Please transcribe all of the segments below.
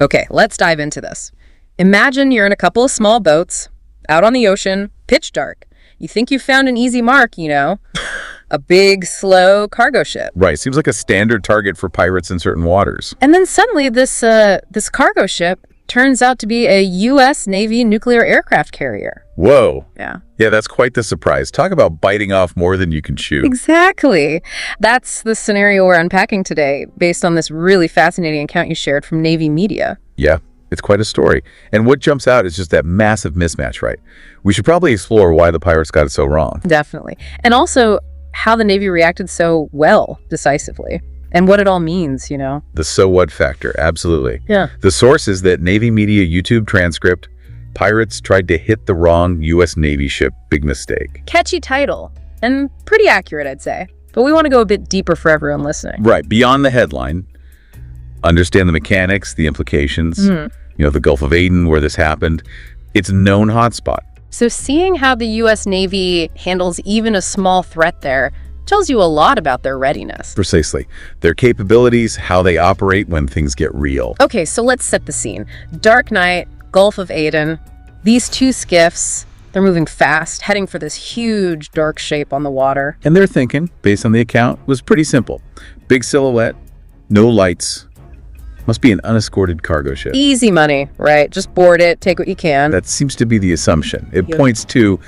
Okay, let's dive into this. Imagine you're in a couple of small boats, out on the ocean, pitch dark. You think you found an easy mark, a big, slow cargo ship. Right, seems like a standard target for pirates in certain waters. And then suddenly this cargo ship turns out to be a U.S. Navy nuclear aircraft carrier. Whoa. Yeah. Yeah, that's quite the surprise. Talk about biting off more than you can chew. Exactly. That's the scenario we're unpacking today, based on this really fascinating account you shared from Navy media. Yeah, it's quite a story. And what jumps out is just that massive mismatch, right? We should probably explore why the pirates got it so wrong. Definitely. And also how the Navy reacted so well, decisively. And what it all means, The so what factor, absolutely. Yeah. The source is that Navy media YouTube transcript, pirates tried to hit the wrong U.S. Navy ship, big mistake. Catchy title, and pretty accurate, I'd say. But we want to go a bit deeper for everyone listening. Right, beyond the headline, understand the mechanics, the implications, the Gulf of Aden where this happened. It's a known hotspot. So seeing how the U.S. Navy handles even a small threat there tells you a lot about their readiness. Precisely. Their capabilities, how they operate when things get real. Okay, so let's set the scene. Dark night, Gulf of Aden. These two skiffs, they're moving fast, heading for this huge dark shape on the water. And their thinking, based on the account, was pretty simple. Big silhouette, no lights. Must be an unescorted cargo ship. Easy money, right? Just board it, take what you can. That seems to be the assumption. It points to,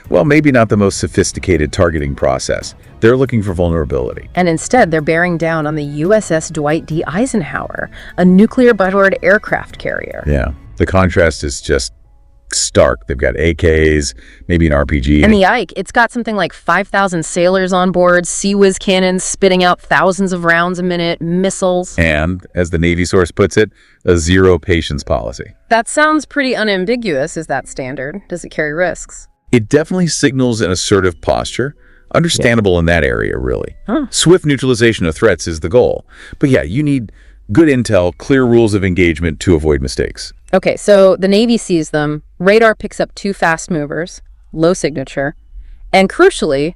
well, maybe not the most sophisticated targeting process. They're looking for vulnerability. And instead, they're bearing down on the USS Dwight D. Eisenhower, a nuclear-powered aircraft carrier. Yeah. The contrast is just stark. They've got AKs, maybe an RPG. And the Ike, it's got something like 5,000 sailors on board, Sea Whiz cannons spitting out thousands of rounds a minute, missiles. And, as the Navy source puts it, a zero patience policy. That sounds pretty unambiguous. Is that standard? Does it carry risks? It definitely signals an assertive posture. Understandable in that area, really. Huh. Swift neutralization of threats is the goal. But yeah, you need good intel, clear rules of engagement to avoid mistakes. Okay, so the Navy sees them. Radar picks up two fast movers, low signature, and crucially,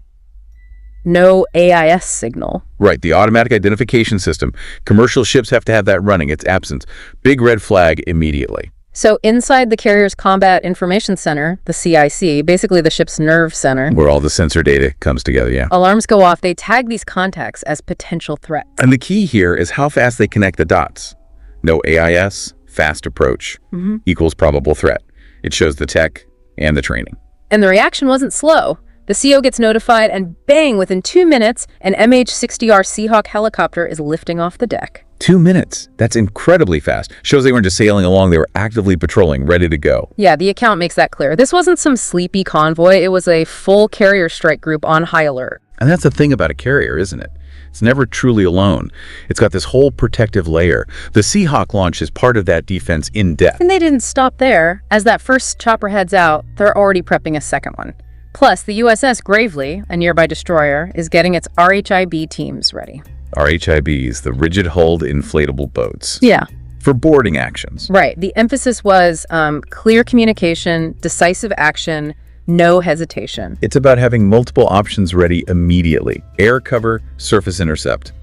no AIS signal. Right, the automatic identification system. Commercial ships have to have that running. It's absent. Big red flag immediately. So inside the carrier's Combat Information Center, the CIC, basically the ship's nerve center, where all the sensor data comes together, yeah. Alarms go off. They tag these contacts as potential threats. And the key here is how fast they connect the dots. No AIS, fast approach, equals probable threat. It shows the tech and the training. And the reaction wasn't slow. The CO gets notified, and bang, within 2 minutes, an MH-60R Seahawk helicopter is lifting off the deck. 2 minutes. That's incredibly fast. Shows they weren't just sailing along, they were actively patrolling, ready to go. Yeah, the account makes that clear. This wasn't some sleepy convoy. It was a full carrier strike group on high alert. And that's the thing about a carrier, isn't it? It's never truly alone. It's got this whole protective layer. The Seahawk launch is part of that defense in depth. And they didn't stop there. As that first chopper heads out, they're already prepping a second one. Plus, the USS Gravely, a nearby destroyer, is getting its RHIB teams ready. RHIBs, the rigid-hulled inflatable boats. Yeah. For boarding actions. Right. The emphasis was clear communication, decisive action, no hesitation. It's about having multiple options ready immediately. Air cover, surface intercept.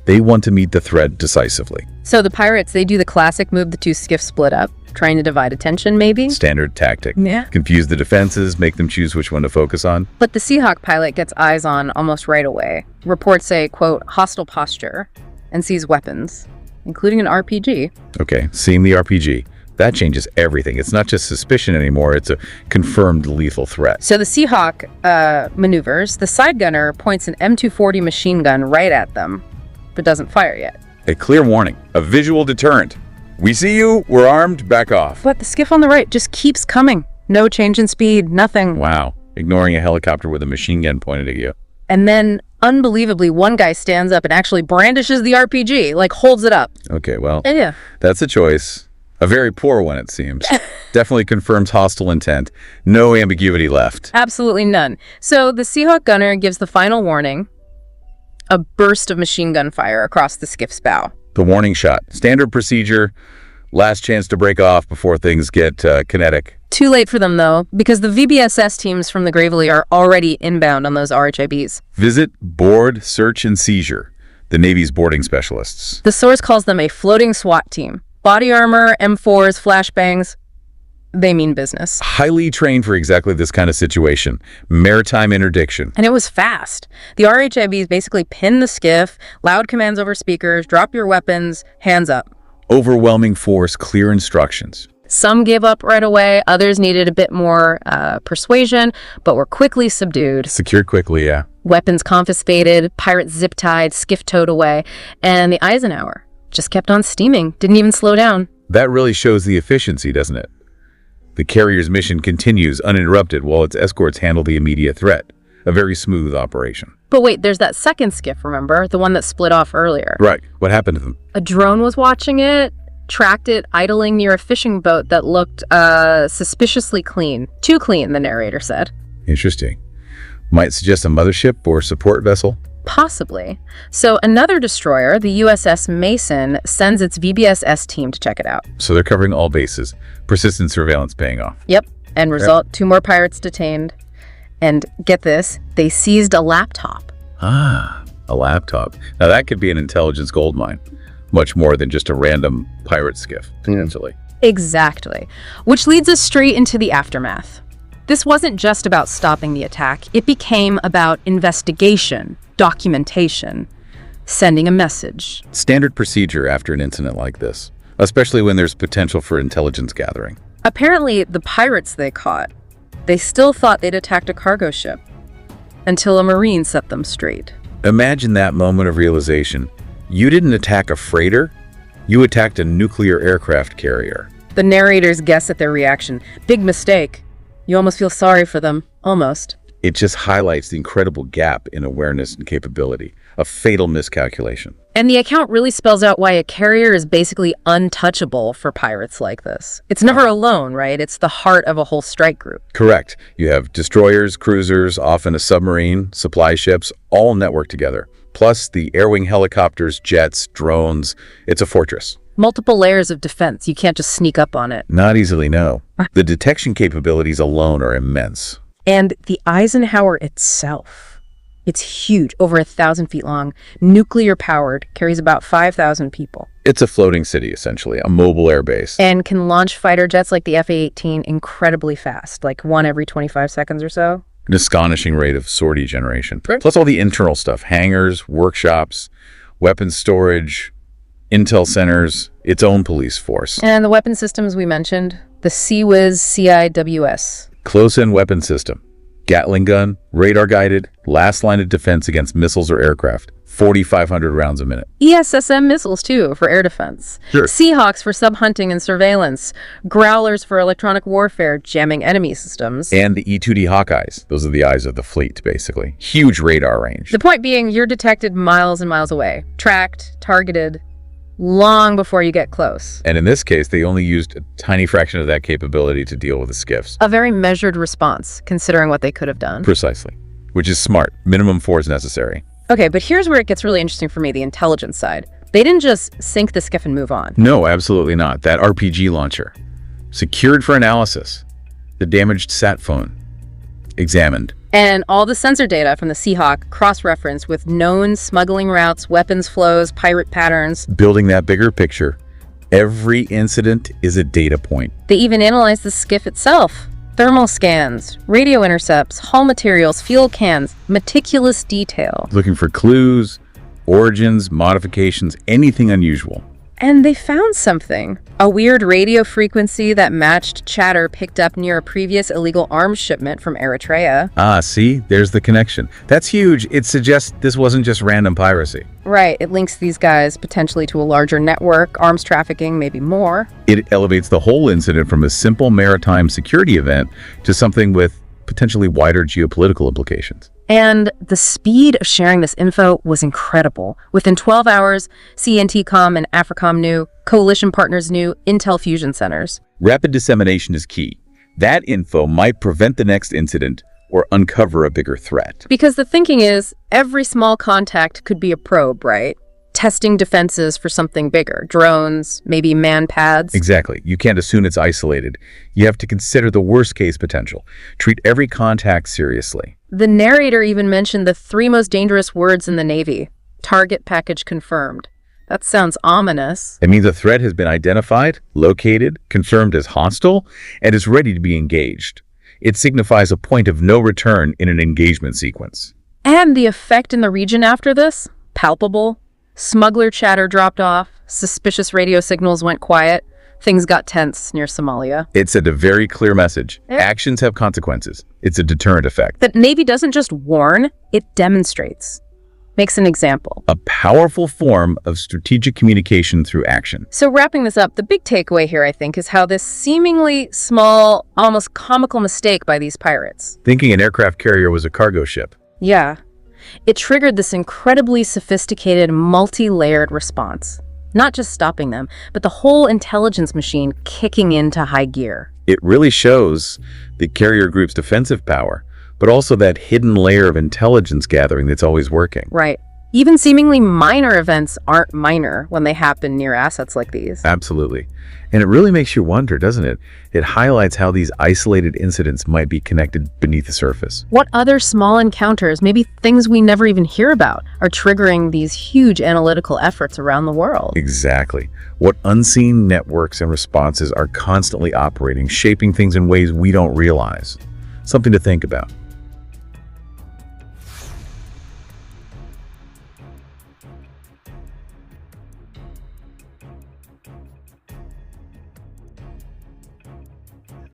They want to meet the threat decisively. So the pirates, they do the classic move the two skiffs split up, trying to divide attention, maybe? Standard tactic. Yeah. Confuse the defenses, make them choose which one to focus on. But the Seahawk pilot gets eyes on almost right away. Reports say, quote, hostile posture, and sees weapons, including an RPG. Okay, seeing the RPG. That changes everything. It's not just suspicion anymore, it's a confirmed lethal threat. So the Seahawk maneuvers. The side gunner points an M240 machine gun right at them, but doesn't fire yet. A clear warning, a visual deterrent. We see you, we're armed, back off. But the skiff on the right just keeps coming. No change in speed, nothing. Wow, ignoring a helicopter with a machine gun pointed at you. And then, unbelievably, one guy stands up and actually brandishes the RPG, like holds it up. Okay, well, Yeah. that's a choice. A very poor one, it seems. Definitely confirms hostile intent. No ambiguity left. Absolutely none. So the Seahawk gunner gives the final warning, a burst of machine gun fire across the skiff's bow. The warning shot. Standard procedure. Last chance to break off before things get kinetic. Too late for them, though, because the VBSS teams from the Gravely are already inbound on those RHIBs. Visit Board Search and Seizure, the Navy's boarding specialists. The source calls them a floating SWAT team. Body armor, M4s, flashbangs, they mean business. Highly trained for exactly this kind of situation. Maritime interdiction. And it was fast. The RHIBs basically pinned the skiff, loud commands over speakers, drop your weapons, hands up. Overwhelming force, clear instructions. Some gave up right away, others needed a bit more persuasion, but were quickly subdued. Secured quickly, yeah. Weapons confiscated, pirates zip-tied, skiff towed away, and the Eisenhower just kept on steaming, didn't even slow down. That really shows the efficiency, doesn't it? The carrier's mission continues uninterrupted while its escorts handle the immediate threat. A very smooth operation. But wait, there's that second skiff, remember? The one that split off earlier. Right. What happened to them? A drone was watching it, tracked it idling near a fishing boat that looked suspiciously clean. Too clean, the narrator said. Interesting. Might suggest a mothership or support vessel? Possibly. So another destroyer, the USS Mason, sends its VBSS team to check it out. So they're covering all bases. Persistent surveillance paying off. Yep. End result, 2 more pirates detained. And get this, they seized a laptop. Ah, a laptop. Now that could be an intelligence goldmine. Much more than just a random pirate skiff, potentially. Exactly. Which leads us straight into the aftermath. This wasn't just about stopping the attack. It became about investigation, documentation, sending a message. Standard procedure after an incident like this, especially when there's potential for intelligence gathering. Apparently, the pirates they caught, they still thought they'd attacked a cargo ship until a Marine set them straight. Imagine that moment of realization. You didn't attack a freighter, you attacked a nuclear aircraft carrier. The narrators guess at their reaction. Big mistake. You almost feel sorry for them. Almost. It just highlights the incredible gap in awareness and capability. A fatal miscalculation. And the account really spells out why a carrier is basically untouchable for pirates like this. It's never alone, right? It's the heart of a whole strike group. Correct. You have destroyers, cruisers, often a submarine, supply ships, all networked together. Plus the air-wing helicopters, jets, drones. It's a fortress. Multiple layers of defense. You can't just sneak up on it. Not easily, no. The detection capabilities alone are immense. And the Eisenhower itself. It's huge, over 1,000 feet long, nuclear powered, carries about 5,000 people. It's a floating city, essentially, a mobile air base. And can launch fighter jets like the F-18 incredibly fast, like one every 25 seconds or so. An astonishing rate of sortie generation. Plus all the internal stuff, hangars, workshops, weapons storage, intel centers, its own police force. And the weapon systems we mentioned, the CIWS CIWS. Close-in weapon system. Gatling gun, radar-guided, last line of defense against missiles or aircraft. 4,500 rounds a minute. ESSM missiles, too, for air defense. Sure. Seahawks for sub-hunting and surveillance. Growlers for electronic warfare, jamming enemy systems. And the E-2D Hawkeyes. Those are the eyes of the fleet, basically. Huge radar range. The point being, you're detected miles and miles away. Tracked, targeted, long before you get close. And in this case, they only used a tiny fraction of that capability to deal with the skiffs. A very measured response, considering what they could have done. Precisely. Which is smart. Minimum force necessary. Okay, but here's where it gets really interesting for me, the intelligence side. They didn't just sink the skiff and move on. No, absolutely not. That RPG launcher. Secured for analysis. The damaged sat phone. Examined. And all the sensor data from the Seahawk cross-referenced with known smuggling routes, weapons flows, pirate patterns. Building that bigger picture. Every incident is a data point. They even analyzed the skiff itself. Thermal scans, radio intercepts, hull materials, fuel cans, meticulous detail. Looking for clues, origins, modifications, anything unusual. And they found something. A weird radio frequency that matched chatter picked up near a previous illegal arms shipment from Eritrea. Ah, see? There's the connection. That's huge. It suggests this wasn't just random piracy. Right, it links these guys potentially to a larger network, arms trafficking, maybe more. It elevates the whole incident from a simple maritime security event to something with potentially wider geopolitical implications. And the speed of sharing this info was incredible. Within 12 hours, CNTCOM and AFRICOM knew, coalition partners knew, intel fusion centers. Rapid dissemination is key. That info might prevent the next incident or uncover a bigger threat. Because the thinking is, every small contact could be a probe, right? Testing defenses for something bigger. Drones, maybe man-pads. Exactly. You can't assume it's isolated. You have to consider the worst-case potential. Treat every contact seriously. The narrator even mentioned the 3 most dangerous words in the Navy. Target package confirmed. That sounds ominous. It means a threat has been identified, located, confirmed as hostile, and is ready to be engaged. It signifies a point of no return in an engagement sequence. And the effect in the region after this? Palpable. Smuggler chatter dropped off. Suspicious radio signals went quiet. Things got tense near Somalia. It sent a very clear message. Yeah. Actions have consequences. It's a deterrent effect. The Navy doesn't just warn, it demonstrates. Makes an example. A powerful form of strategic communication through action. So wrapping this up, the big takeaway here, I think, is how this seemingly small, almost comical mistake by these pirates. Thinking an aircraft carrier was a cargo ship. Yeah. It triggered this incredibly sophisticated, multi-layered response. Not just stopping them, but the whole intelligence machine kicking into high gear. It really shows the carrier group's defensive power, but also that hidden layer of intelligence gathering that's always working. Right. Even seemingly minor events aren't minor when they happen near assets like these. Absolutely. And it really makes you wonder, doesn't it? It highlights how these isolated incidents might be connected beneath the surface. What other small encounters, maybe things we never even hear about, are triggering these huge analytical efforts around the world? Exactly. What unseen networks and responses are constantly operating, shaping things in ways we don't realize. Something to think about.